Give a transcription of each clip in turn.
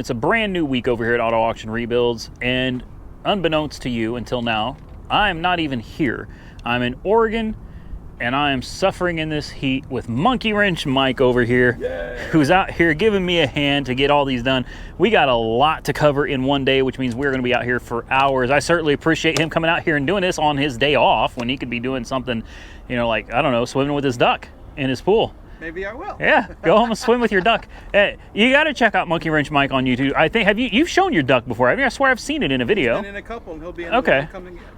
It's a brand new week over here at Auto Auction Rebuilds, and unbeknownst to you until now, I'm not even here. I'm in Oregon, and I am suffering in this heat with Monkey Wrench Mike over here, who's out here giving me a hand to get all these done. We got a lot to cover in one day, which means we're going to be out here for hours. I certainly appreciate him coming out here and doing this on his day off when he could be doing something, you know, like, I don't know, swimming with his duck in his pool. Maybe I will. Yeah, go home and swim with your duck. Hey, you got to check out Monkey Wrench Mike on YouTube. I think you've shown your duck before? I swear I've seen it in a video. He's been in a couple, and he'll be in one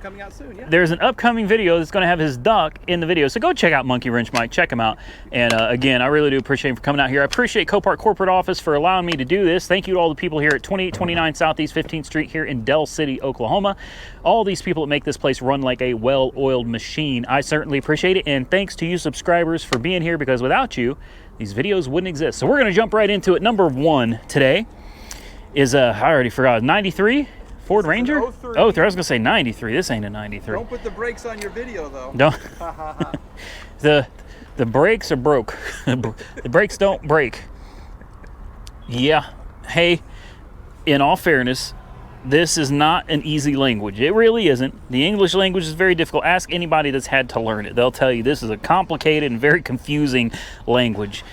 coming out soon. Yeah. There's an upcoming video that's going to have his duck in the video, so go check out Monkey Wrench Mike. Check him out. And again, I really do appreciate him for coming out here. I appreciate Copart Corporate Office for allowing me to do this. Thank you to all the people here at 2829 Southeast 15th Street here in Del City, Oklahoma. All these people that make this place run like a well-oiled machine. I certainly appreciate it, and thanks to you subscribers for being here, because without you, these videos wouldn't exist. So we're going to jump right into it. Number one today is I already forgot, 93 Ford Ranger? 03. Oh, I was going to say 93. This ain't a 93. Don't put the brakes on your video, though. Don't. The brakes are broke. The brakes don't break. Yeah. Hey, in all fairness, this is not an easy language. It really isn't. The English language is very difficult. Ask anybody that's had to learn it. They'll tell you this is a complicated and very confusing language.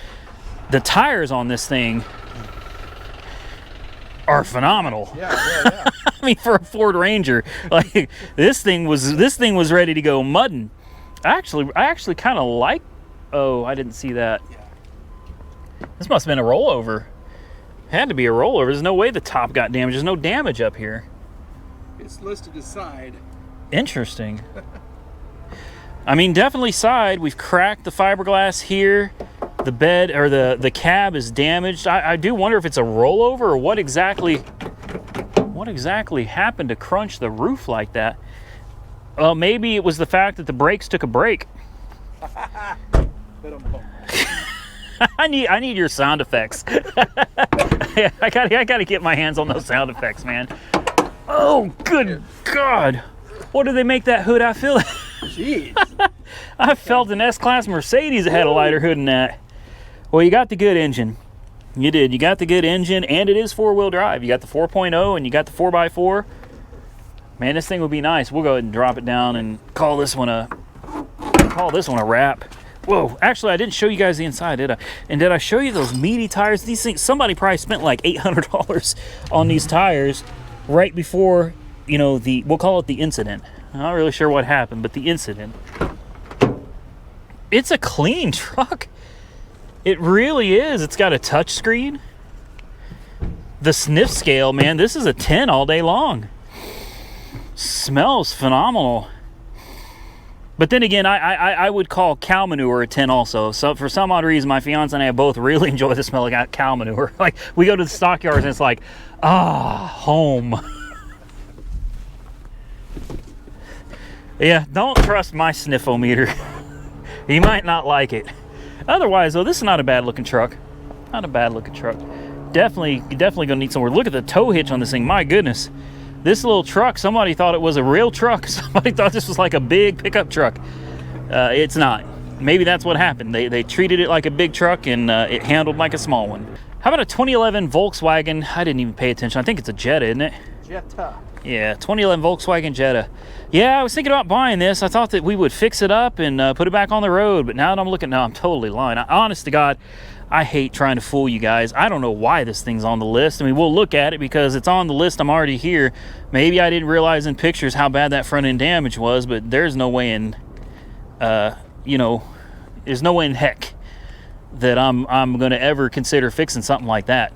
The tires on this thing are phenomenal. Yeah. I mean, for a Ford Ranger, like this thing was ready to go mudding. I actually kind of like. Oh, I didn't see that. Yeah. This must have been a rollover. Had to be a rollover. There's no way the top got damaged. There's no damage up here. It's listed as side. Interesting. I mean, definitely side. We've cracked the fiberglass here. The bed or the cab is damaged. I do wonder if it's a rollover or what exactly happened to crunch the roof like that. Well, maybe it was the fact that the brakes took a break. I need your sound effects. I gotta get my hands on those sound effects, man. Oh, good God! What did they make that hood? I feel. Jeez. I felt an S-Class Mercedes that had a lighter hood than that. Well, you got the good engine. You did. You got the good engine, and it is four-wheel drive. You got the 4.0, and you got the 4x4. Man, this thing would be nice. We'll go ahead and drop it down and call this one a wrap. Whoa, actually, I didn't show you guys the inside, did I? And did I show you those meaty tires? These things, somebody probably spent like $800 on these tires right before, you know, we'll call it the incident. I'm not really sure what happened, but the incident. It's a clean truck. It really is. It's got a touch screen. The sniff scale, man, this is a 10 all day long. Smells phenomenal. But then again, I would call cow manure a 10 also. So for some odd reason, my fiance and I both really enjoy the smell of cow manure. Like, we go to the stockyards and it's like, home. Yeah, don't trust my sniffometer. You might not like it. Otherwise, though, this is not a bad looking truck. Not a bad looking truck. Definitely gonna need some work. Look at the tow hitch on this thing. My goodness. This little truck, somebody thought it was a real truck. Somebody thought this was like a big pickup truck. It's not. Maybe that's what happened. They treated it like a big truck, and it handled like a small one. How about a 2011 Volkswagen? I didn't even pay attention. I think it's a Jetta, isn't it? Jetta. Yeah, 2011 Volkswagen Jetta. Yeah, I was thinking about buying this. I thought that we would fix it up and put it back on the road, but now that I'm looking, no, I'm totally lying. Honest to God, I hate trying to fool you guys. I don't know why this thing's on the list. I mean, we'll look at it because it's on the list. I'm already here. Maybe I didn't realize in pictures how bad that front end damage was, but there's no way in, there's no way in heck that I'm going to ever consider fixing something like that.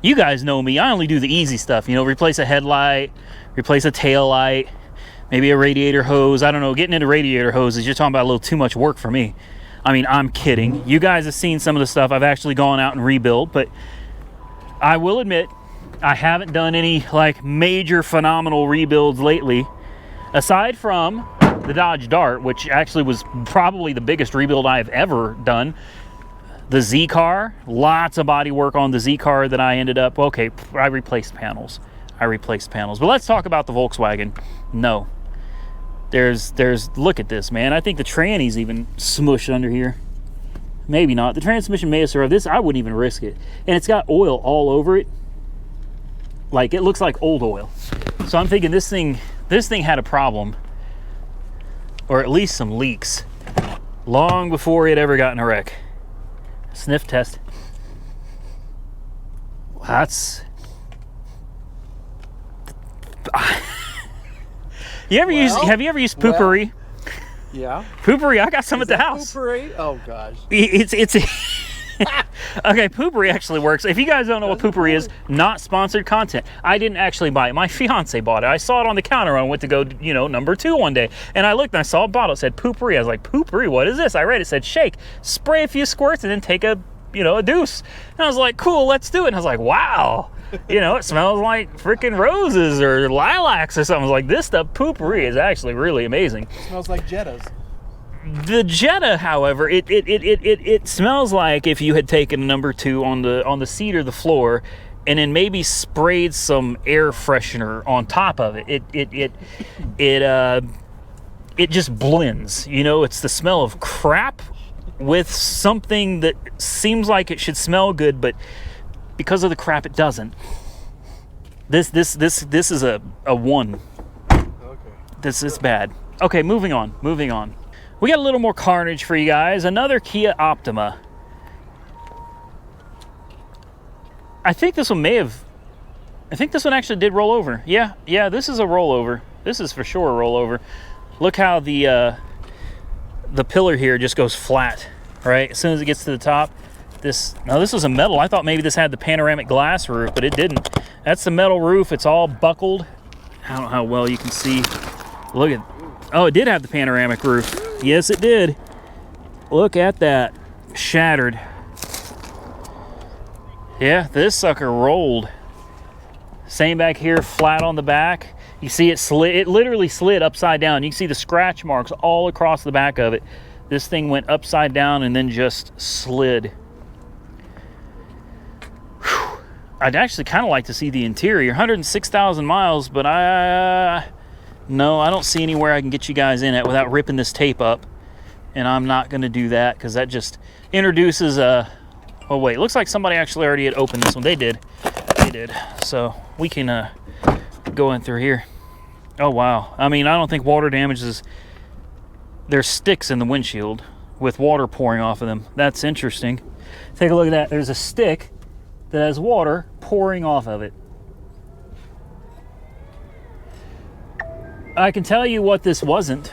You guys know me. I only do the easy stuff. You know, replace a headlight, replace a tail light, maybe a radiator hose. I don't know. Getting into radiator hoses, you're talking about a little too much work for me. I mean, I'm kidding. You guys have seen some of the stuff I've actually gone out and rebuilt, but I will admit I haven't done any like major phenomenal rebuilds lately, aside from the Dodge Dart, which actually was probably the biggest rebuild I've ever done. The Z car, lots of body work on the Z car that I ended up, okay, I replaced panels. But let's talk about the Volkswagen. No. There's look at this, man. I think the tranny's even smushed under here. Maybe not. The transmission may have survived this. I wouldn't even risk it. And it's got oil all over it. Like, it looks like old oil. So I'm thinking this thing had a problem, or at least some leaks, long before it ever got in a wreck. Sniff test. That's... Have you ever used Poopery? Yeah. Poopery, I got some at the house. Poopery? Oh gosh. It's okay, Poopery actually works. If you guys don't know what Poopery is, not sponsored content. I didn't actually buy it. My fiance bought it. I saw it on the counter when I went to go, number 2 one day. And I looked and I saw a bottle. It said Poopery. I was like, Poopery, what is this? I read it. It said shake, spray a few squirts, and then take a deuce. And I was like, cool, let's do it. And I was like, wow. It smells like freaking roses or lilacs or something. I was like, this stuff, Poopery, is actually really amazing. It smells like Jettas. The Jetta, however, it smells like if you had taken a number 2 on the seat or the floor, and then maybe sprayed some air freshener on top of it. It just blends. It's the smell of crap with something that seems like it should smell good, but because of the crap, it doesn't. This is a 1. Okay. This is bad. Okay, moving on. We got a little more Carnage for you guys. Another Kia Optima. I think this one actually did roll over. Yeah, this is a rollover. This is for sure a rollover. Look how the pillar here just goes flat, right? As soon as it gets to the top. This was a metal. I thought maybe this had the panoramic glass roof, but it didn't. That's the metal roof. It's all buckled. I don't know how well you can see. Look at, oh, it did have the panoramic roof. Yes, it did. Look at that. Shattered. Yeah, this sucker rolled. Same back here, flat on the back. You see it slid. It literally slid upside down. You can see the scratch marks all across the back of it. This thing went upside down and then just slid. Whew. I'd actually kind of like to see the interior. 106,000 miles, but no, I don't see anywhere I can get you guys in it without ripping this tape up. And I'm not going to do that because that just introduces a... Oh, wait. Looks like somebody actually already had opened this one. They did. So we can go in through here. Oh, wow. I mean, I don't think water damages... There's sticks in the windshield with water pouring off of them. That's interesting. Take a look at that. There's a stick that has water pouring off of it. I can tell you what this wasn't.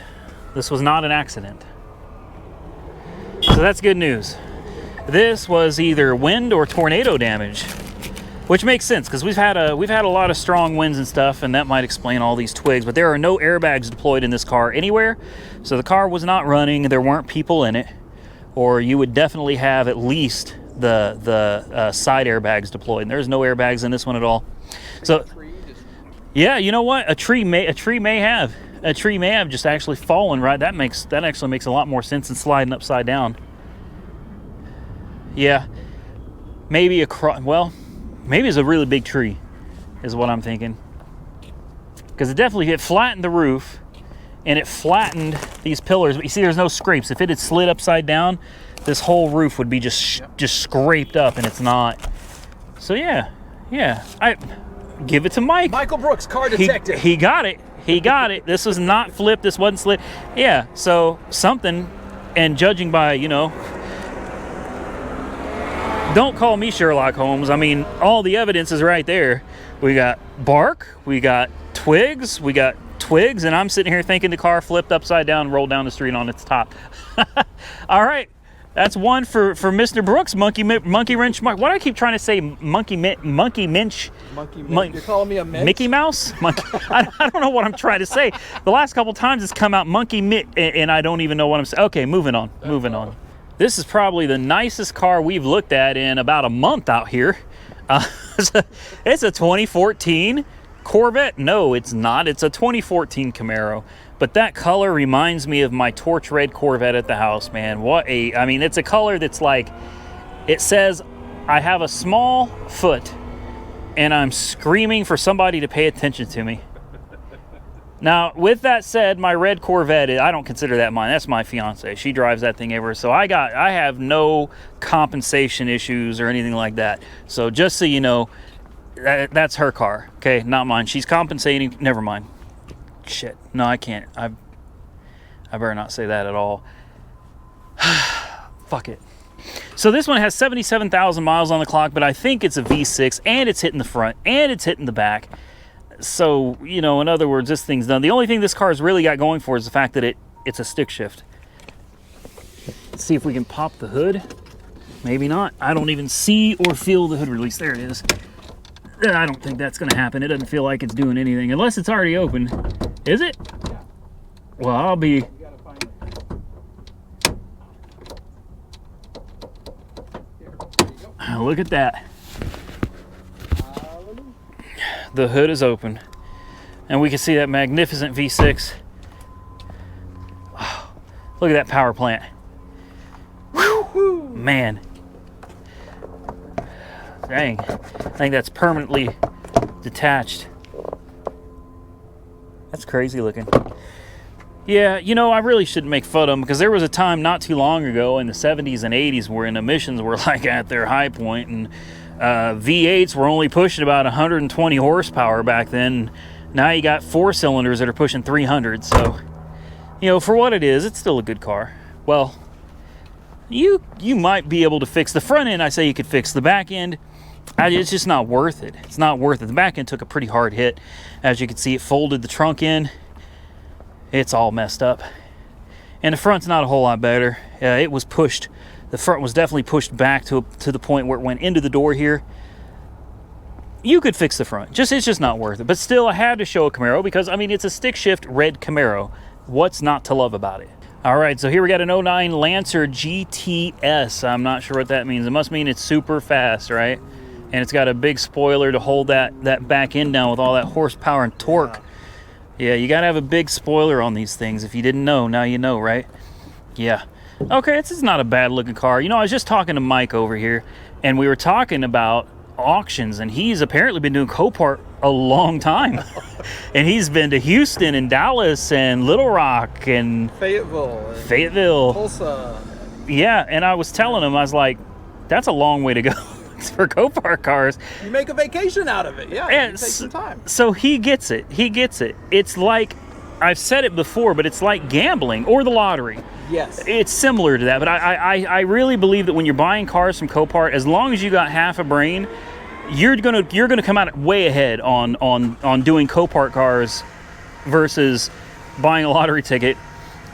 This was not an accident. So that's good news. This was either wind or tornado damage, which makes sense because we've had a lot of strong winds and stuff, and that might explain all these twigs. But there are no airbags deployed in this car anywhere, so the car was not running. There weren't people in it, or you would definitely have at least the side airbags deployed. And there's no airbags in this one at all. So. Yeah, you know what? A tree may have just actually fallen, right? That actually makes a lot more sense than sliding upside down. Yeah, maybe maybe it's a really big tree, is what I'm thinking. Because it flattened the roof, and it flattened these pillars. But you see, there's no scrapes. If it had slid upside down, this whole roof would be just scraped up, and it's not. So yeah, I give it to Mike. Michael Brooks, car detective. He got it. This was not flipped. This wasn't slid. Yeah, so something, and judging by, don't call me Sherlock Holmes. I mean, all the evidence is right there. We got bark, we got twigs, and I'm sitting here thinking the car flipped upside down and rolled down the street on its top. All right. That's one for Mr. Brooks, monkey wrench. Why do I keep trying to say monkey minch? You're calling me a minch? Mickey Mouse? Monkey. I don't know what I'm trying to say. The last couple times it's come out monkey mitt, and I don't even know what I'm saying. Okay, moving on. This is probably the nicest car we've looked at in about a month out here. It's a 2014 Corvette. No, it's not. It's a 2014 Camaro. But that color reminds me of my torch red Corvette at the house, man. I mean, it's a color that's like, it says, I have a small foot and I'm screaming for somebody to pay attention to me. Now, with that said, my red Corvette, I don't consider that mine. That's my fiance. She drives that thing everywhere. So I have no compensation issues or anything like that. So just so you know, That's her car, okay, not mine. She's compensating. Never mind. Shit. No, I can't. I better not say that at all. Fuck it. So this one has 77,000 miles on the clock, but I think it's a V6, and it's hitting the front, and it's hitting the back. So, you know, in other words, this thing's done. The only thing this car's really got going for is the fact that it's a stick shift. Let's see if we can pop the hood. Maybe not. I don't even see or feel the hood release. There it is. I don't think that's going to happen. It doesn't feel like it's doing anything, unless it's already open. Is it? Yeah. Well, I'll be... Look at that. The hood is open, and we can see that magnificent V6. Oh, look at that power plant. Whew, man. Dang. I think that's permanently detached. That's crazy looking. Yeah, you know, I really shouldn't make fun of them, because there was a time not too long ago in the 70s and 80s where emissions were like at their high point, and V8s were only pushing about 120 horsepower back then. Now you got 4 cylinders that are pushing 300. So, you know, for what it is, it's still a good car. Well, you might be able to fix the front end. I say you could fix the back end. It's just not worth it. It's not worth it. The back end took a pretty hard hit. As you can see, it folded the trunk in. It's all messed up. And the front's not a whole lot better. It was pushed. The front was definitely pushed back to the point where it went into the door here. You could fix the front. It's just not worth it. But still, I had to show a Camaro because, I mean, it's a stick shift red Camaro. What's not to love about it? All right, so here we got an 09 Lancer GTS. I'm not sure what that means. It must mean it's super fast, right? And it's got a big spoiler to hold that back end down with all that horsepower and torque. Yeah, you got to have a big spoiler on these things. If you didn't know, now you know, right? Yeah. Okay, this is not a bad looking car. You know, I was just talking to Mike over here, and we were talking about auctions, and he's apparently been doing Copart a long time. And he's been to Houston and Dallas and Little Rock and Fayetteville. Tulsa. Yeah, and I was telling him, I was like, that's a long way to go. For Copart cars. You make a vacation out of it. Yeah, and you take some time. So he gets it. He gets it. It's like, I've said it before, but it's like gambling or the lottery. Yes. It's similar to that, but I really believe that when you're buying cars from Copart, as long as you got half a brain, you're gonna come out way ahead on doing Copart cars versus buying a lottery ticket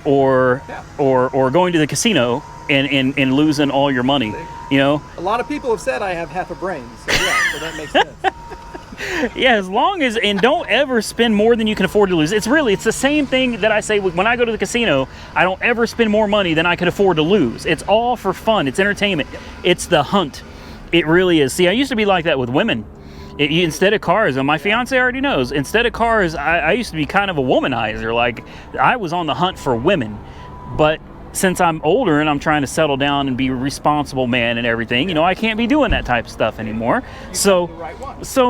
or going to the casino and losing all your money. You know, a lot of people have said I have half a brain, so yeah, so that makes sense. Yeah, as long as, and don't ever spend more than you can afford to lose. It's the same thing that I say when I go to the casino. I don't ever spend more money than I can afford to lose. It's all for fun. It's entertainment. It's the hunt. It really is. See, I used to be like that with women. Instead of cars, and my fiance already knows, instead of cars, I used to be kind of a womanizer. Like, I was on the hunt for women. But since I'm older and I'm trying to settle down and be a responsible man and everything, you know, I can't be doing that type of stuff anymore. So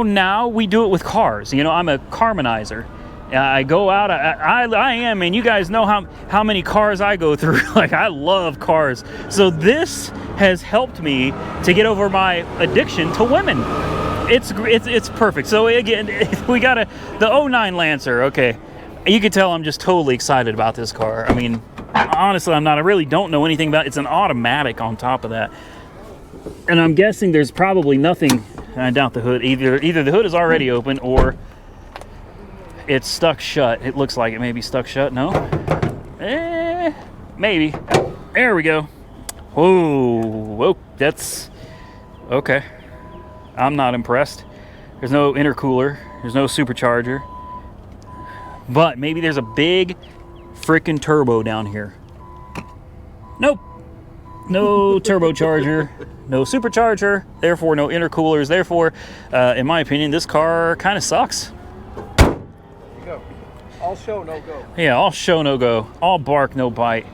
now we do it with cars. You know, I'm a carmanizer. I go out, I am, and you guys know how many cars I go through. Like, I love cars. So this has helped me to get over my addiction to women. It's perfect. So again, we got the 09 Lancer. Okay, you can tell I'm just totally excited about this car. I mean, honestly, I'm not. I really don't know anything about it. It's an automatic on top of that. And I'm guessing there's probably nothing. I doubt the hood. Either the hood is already open or it's stuck shut. It looks like it may be stuck shut. No? Maybe. There we go. Whoa, that's okay. I'm not impressed. There's no intercooler. There's no supercharger. But maybe there's a big freaking turbo down here. Nope. No turbocharger. No supercharger. Therefore, no intercoolers. Therefore, in my opinion, this car kind of sucks. There you go. All show, no go. Yeah, all show, no go. All bark, no bite.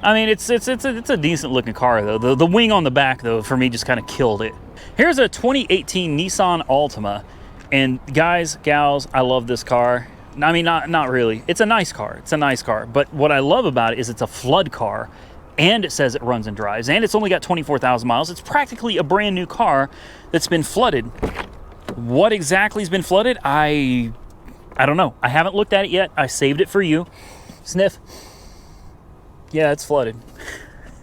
I mean, it's a decent looking car though. The wing on the back though, for me, just kind of killed it. Here's a 2018 Nissan Altima, and guys, gals, I love this car. I mean, not really. It's a nice car. It's a nice car. But what I love about it is it's a flood car, and it says it runs and drives, and it's only got 24,000 miles. It's practically a brand new car that's been flooded What exactly has been flooded? I don't know. I haven't looked at it yet. I saved it for you. Sniff. Yeah, it's flooded.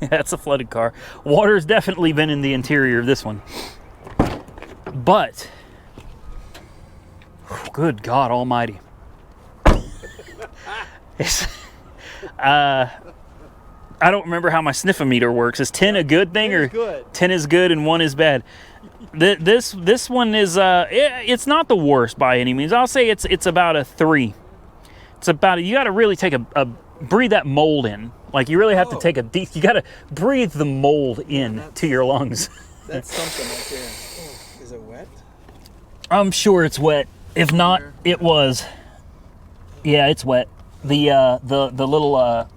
That's a flooded car. Water's definitely been in the interior of this one. But, good God almighty. I don't remember how my sniffometer works. Is 10 a good thing, or good. 10 is good and 1 is bad? This one is it's not the worst by any means. I'll say it's about a 3. It's about you got to really take a breathe that mold in. Like you really have to take a deep. You got to breathe the mold in to your lungs. That's something right there. Oh, is it wet? I'm sure it's wet. If not, it was. Yeah, it's wet. The little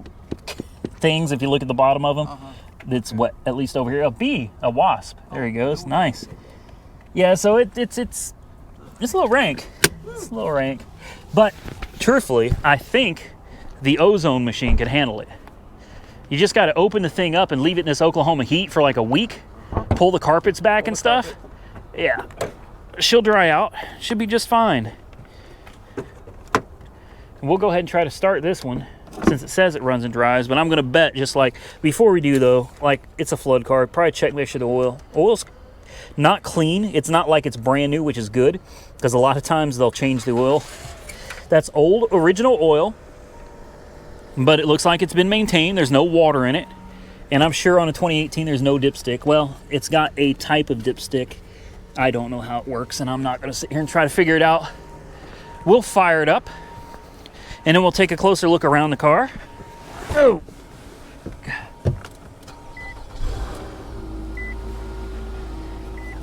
things. If you look at the bottom of them, it's wet. At least over here. A bee, a wasp. There he goes. Nice. Yeah. So it's a little rank. It's a little rank. But truthfully, I think the ozone machine could handle it. You just got to open the thing up and leave it in this Oklahoma heat for like a week. Pull the carpets back and stuff. Yeah. She'll dry out. Should be just fine. And we'll go ahead and try to start this one since it says it runs and dries. But I'm going to bet, just like before we do though, like it's a flood car. Probably check, make sure the oil's not clean. It's not like it's brand new, which is good because a lot of times they'll change the oil. That's old original oil, but it looks like it's been maintained. There's no water in it. And I'm sure on a 2018 there's no dipstick. Well, it's got a type of dipstick. I don't know how it works, and I'm not going to sit here and try to figure it out. We'll fire it up, and then we'll take a closer look around the car. Oh!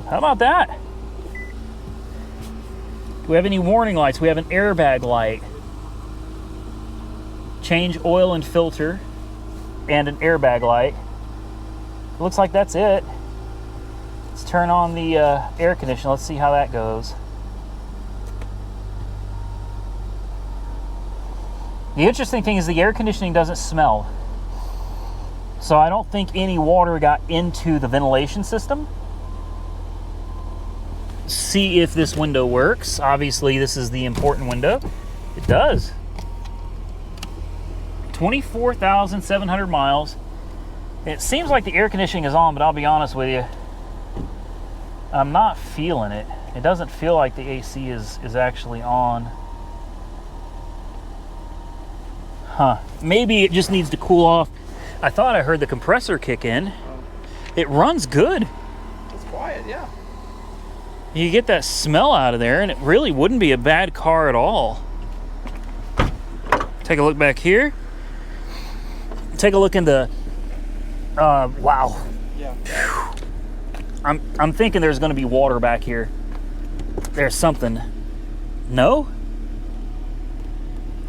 How about that? Do we have any warning lights? We have an airbag light. Change oil and filter, and an airbag light. Looks like that's it. Let's turn on the air conditioner. Let's see how that goes. The interesting thing is the air conditioning doesn't smell. So I don't think any water got into the ventilation system. See if this window works. Obviously, this is the important window. It does. 24,700 miles. It seems like the air conditioning is on, but I'll be honest with you, I'm not feeling it. It doesn't feel like the AC is actually on. Huh. Maybe it just needs to cool off. I thought I heard the compressor kick in. It runs good. It's quiet, yeah. You get that smell out of there, and it really wouldn't be a bad car at all. Take a look back here. Take a look in the. Wow. Yeah. I'm thinking there's going to be water back here. There's something. No?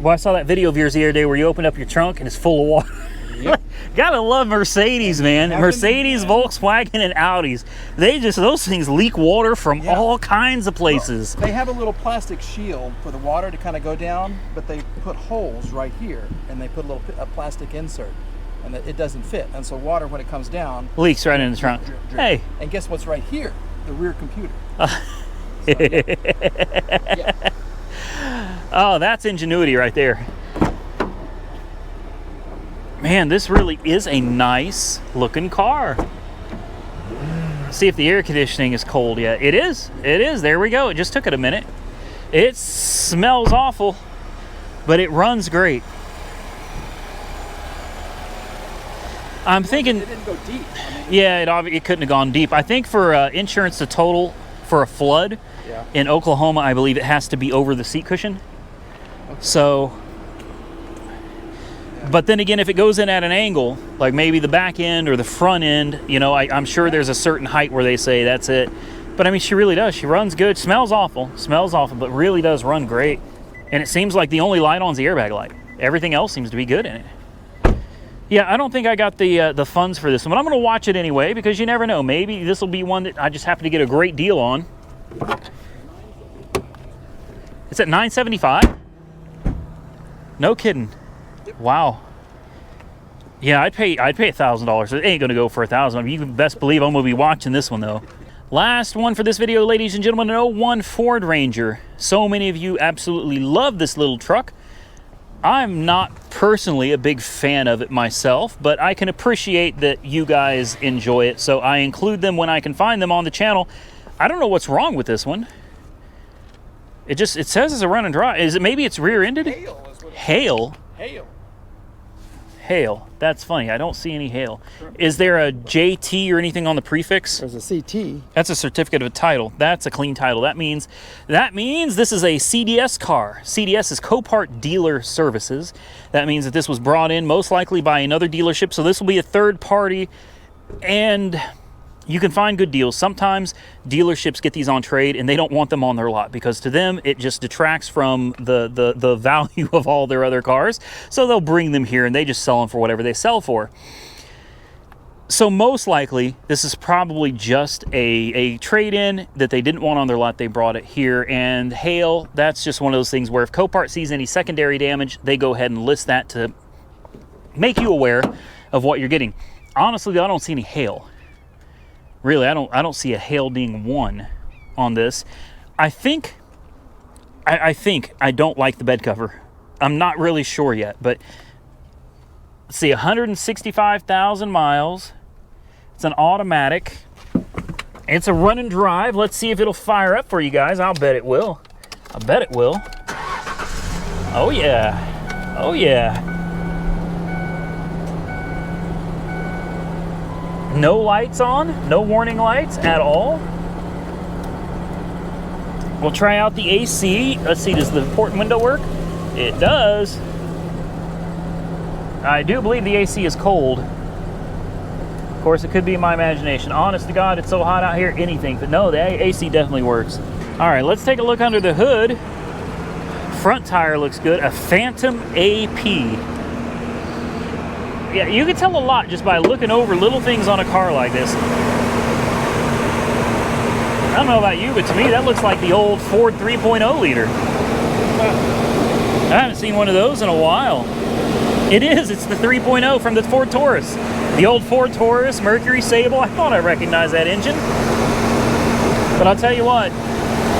Well, I saw that video of yours the other day where you opened up your trunk and it's full of water. Yep. Gotta love Mercedes, man. Mercedes, Volkswagen, and Audis. Those things leak water from all kinds of places. Well, they have a little plastic shield for the water to kind of go down, but they put holes right here, and they put a plastic insert, and it doesn't fit. And so water, when it comes down, leaks right in the trunk. Drip, drip. Hey. And guess what's right here? The rear computer. So, yeah. Oh, that's ingenuity right there. Man, this really is a nice looking car. See if the air conditioning is cold yet. It is. It is. There we go. It just took it a minute. It smells awful, but it runs great. I'm thinking. It didn't go deep. Yeah, it couldn't have gone deep. I think for insurance to total for a flood in Oklahoma, I believe it has to be over the seat cushion. Okay. So. But then again, if it goes in at an angle, like maybe the back end or the front end, you know, I'm sure there's a certain height where they say that's it. But I mean, she really does. She runs good. Smells awful, but really does run great. And it seems like the only light on is the airbag light. Everything else seems to be good in it. Yeah, I don't think I got the funds for this one, but I'm going to watch it anyway because you never know. Maybe this will be one that I just happen to get a great deal on. It's at $975? No kidding. Wow. Yeah, I'd pay $1,000. It ain't gonna go for $1,000. You can best believe I'm gonna be watching this one though. Last one for this video, ladies and gentlemen, an 01 Ford Ranger. So many of you absolutely love this little truck. I'm not personally a big fan of it myself, but I can appreciate that you guys enjoy it, so I include them when I can find them on the channel. I don't know what's wrong with this one. It says it's a run and drive. Is it, maybe it's rear-ended? Hail is what it Hail? Hail. Hail. That's funny. I don't see any hail. Is there a JT or anything on the prefix? There's a CT. That's a certificate of title. That's a clean title. That means this is a CDS car. CDS is Copart Dealer Services. That means that this was brought in most likely by another dealership. So this will be a third party, and you can find good deals. Sometimes dealerships get these on trade and they don't want them on their lot because to them it just detracts from the value of all their other cars. So they'll bring them here and they just sell them for whatever they sell for. So most likely this is probably just a trade-in that they didn't want on their lot. They brought it here. And hail, that's just one of those things where if Copart sees any secondary damage, they go ahead and list that to make you aware of what you're getting. Honestly, I don't see any hail. Really, I don't see a hail being won on this. I think I don't like the bed cover. I'm not really sure yet, but let's see, 165,000 miles. It's an automatic. It's a run and drive. Let's see if it'll fire up for you guys. I'll bet it will. I bet it will. Oh yeah. Oh yeah. No lights on, no warning lights at all. We'll try out the AC. Let's see, does the port and window work? It does. I do believe the AC is cold. Of course, it could be my imagination. Honest to God, it's so hot out here, anything. But no, the AC definitely works. All right, let's take a look under the hood. Front tire looks good. A Phantom AP. Yeah, you can tell a lot just by looking over little things on a car like this. I don't know about you, but to me that looks like the old Ford 3.0 liter. I haven't seen one of those in a while. It is, it's the 3.0 from the Ford Taurus. The old Ford Taurus, Mercury Sable. I thought I recognized that engine. But I'll tell you what,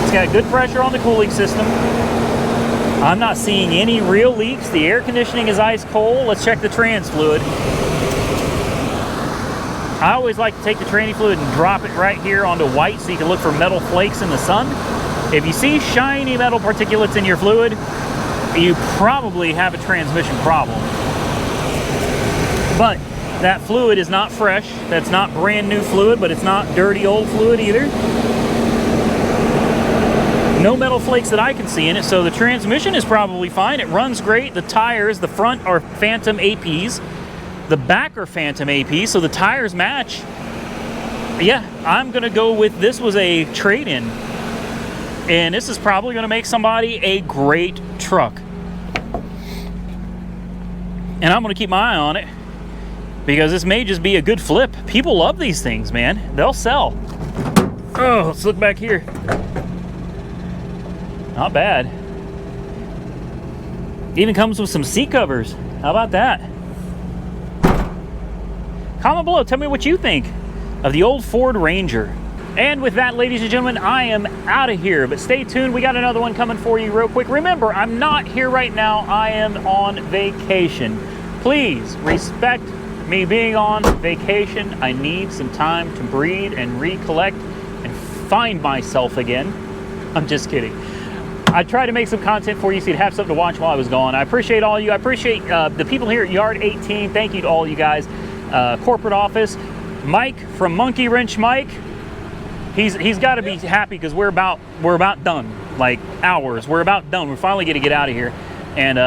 it's got good pressure on the cooling system. I'm not seeing any real leaks. The air conditioning is ice cold. Let's check the trans fluid. I always like to take the tranny fluid and drop it right here onto white so you can look for metal flakes in the sun. If you see shiny metal particulates in your fluid, you probably have a transmission problem. But that fluid is not fresh. That's not brand new fluid, but it's not dirty old fluid either. No metal flakes that I can see in it, so the transmission is probably fine. It runs great. The tires, the front are Phantom APs. The back are Phantom APs, so the tires match. Yeah, I'm going to go with this was a trade-in. And this is probably going to make somebody a great truck. And I'm going to keep my eye on it because this may just be a good flip. People love these things, man. They'll sell. Oh, let's look back here. Not bad. Even comes with some seat covers. How about that? Comment below. Tell me what you think of the old Ford Ranger. And with that, ladies and gentlemen, I am out of here. But stay tuned. We got another one coming for you real quick. Remember, I'm not here right now. I am on vacation. Please respect me being on vacation. I need some time to breathe and recollect and find myself again. I'm just kidding. I tried to make some content for you so you'd have something to watch while I was gone. I appreciate all you. I appreciate the people here at Yard 18. Thank you to all you guys. Corporate office. Mike from Monkey Wrench Mike. He's got to be happy because we're about done. Like hours. We're about done. We're finally going to get out of here. And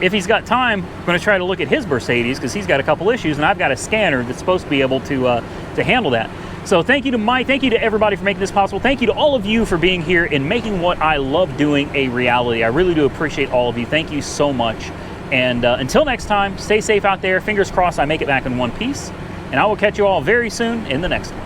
if he's got time, I'm going to try to look at his Mercedes because he's got a couple issues, and I've got a scanner that's supposed to be able to handle that. So thank you to Mike. Thank you to everybody for making this possible. Thank you to all of you for being here and making what I love doing a reality. I really do appreciate all of you. Thank you so much. And until next time, stay safe out there. Fingers crossed I make it back in one piece. And I will catch you all very soon in the next one.